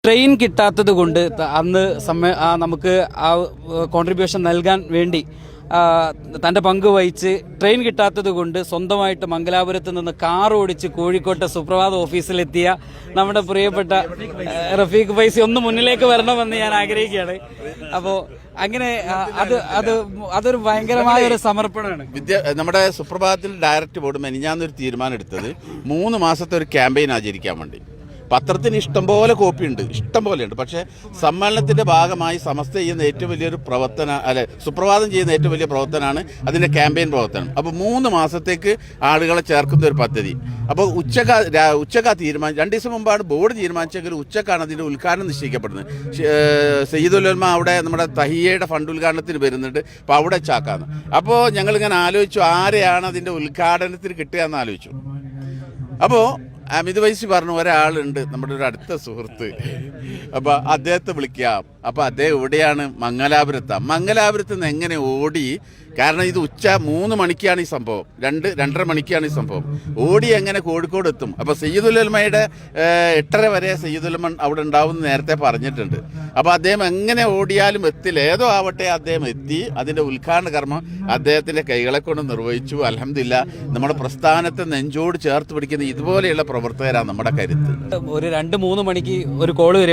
Train കിട്ടാത്തത് കൊണ്ട് അന്ന് നമുക്ക് ആ കോൺട്രിബ്യൂഷൻ നൽകാൻ വേണ്ടി തൻ്റെ പങ്ക് വഹിച്ച് ട്രെയിൻ കിട്ടാത്തത് കൊണ്ട് സ്വന്തമായിട്ട് മംഗലാപുരത്ത് നിന്ന് കാർ ഓടിച്ച് കോഴിക്കോട്ടെ സുപ്രഭാത ഓഫീസിലെത്തിയ നമ്മുടെ പ്രിയപ്പെട്ട റഫീഖ് ഫൈസി ഒന്ന് മുന്നിലേക്ക് വരണമെന്ന് ഞാൻ ആഗ്രഹിക്കുകയാണ്. അപ്പോൾ അങ്ങനെ അതൊരു ഭയങ്കരമായ ഒരു സമർപ്പണമാണ്. നമ്മുടെ സുപ്രഭാതത്തിൽ ഡയറക്റ്റ് ബോർഡ് മെനിഞ്ഞാന്നൊരു തീരുമാനം എടുത്തത് 3 മാസത്തെ ഒരു ക്യാമ്പയിൻ ആചരിക്കാൻ വേണ്ടി. പത്രത്തിന് ഇഷ്ടംപോലെ കോപ്പിയുണ്ട്, ഇഷ്ടംപോലെ ഉണ്ട്. പക്ഷേ സമ്മേളനത്തിന്റെ ഭാഗമായി സമസ്ത ചെയ്യുന്ന ഏറ്റവും വലിയൊരു സുപ്രഭാതം ചെയ്യുന്ന ഏറ്റവും വലിയ പ്രവർത്തനമാണ് അതിന്റെ ക്യാമ്പയിൻ പ്രവർത്തനം. അപ്പോൾ 3 മാസത്തേക്ക് ആളുകളെ ചേർക്കുന്ന ഒരു പദ്ധതി. അപ്പോൾ ഉച്ചക്കാ തീരുമാനം 2 ദിവസം മുമ്പാണ് ബോർഡ് തീരുമാനിച്ചെങ്കിൽ ഉച്ചക്കാണ് അതിന്റെ ഉദ്ഘാടനം നിശ്ചയിക്കപ്പെടുന്നത്. സയ്യിദുൽ ഉലമ അവിടെ നമ്മുടെ തഹിയയുടെ ഫണ്ട് ഉദ്ഘാടനത്തിന് വരുന്നുണ്ട്. അപ്പോൾ അവിടെ ചാക്കാന്ന്. അപ്പോൾ ഞങ്ങളിങ്ങനെ ആലോചിച്ചു ആരെയാണ് അതിന്റെ ഉദ്ഘാടനത്തിന് കിട്ടുക എന്ന് ആലോചിച്ചു. അപ്പോൾ അമിത് വൈസി പറഞ്ഞു ഒരാളുണ്ട് നമ്മുടെ ഒരു അടുത്ത സുഹൃത്ത്, അപ്പോൾ അദ്ദേഹത്തെ വിളിക്കാം. അപ്പോൾ അദ്ദേഹം എവിടെയാണ്? മംഗലാപുരത്ത് നിന്ന് എങ്ങനെ ഓടി? കാരണം ഇത് 3 മണിക്കാണ് ഈ സംഭവം, 2-2:30 മണിക്കാണ് ഈ സംഭവം. ഓടി എങ്ങനെ കോഴിക്കോട് എത്തും? അപ്പോൾ സയ്യിദുൽ ഉലമയുടെ 8:30 വരെ സയ്യിദുൽ ഉലമ അവിടെ ഉണ്ടാവും നേരത്തെ പറഞ്ഞിട്ടുണ്ട്. അപ്പോൾ അദ്ദേഹം എങ്ങനെ ഓടിയാലും എത്തില്ല, ഏതോ ആവട്ടെ അദ്ദേഹം എത്തി. അതിന്റെ ഉദ്ഘാടന കർമ്മം അദ്ദേഹത്തിന്റെ കൈകളെ കൊണ്ട് നിർവഹിച്ചു. അൽഹംദുലില്ലാ, നമ്മുടെ പ്രസ്ഥാനത്തെ നെഞ്ചോട് ചേർത്ത് പിടിക്കുന്ന ഇതുപോലെയുള്ള പ്രവർത്തകരാണ് നമ്മുടെ കരുത്ത്. ഒരു 2-3 മണിക്ക് ഒരു കോള് വരും.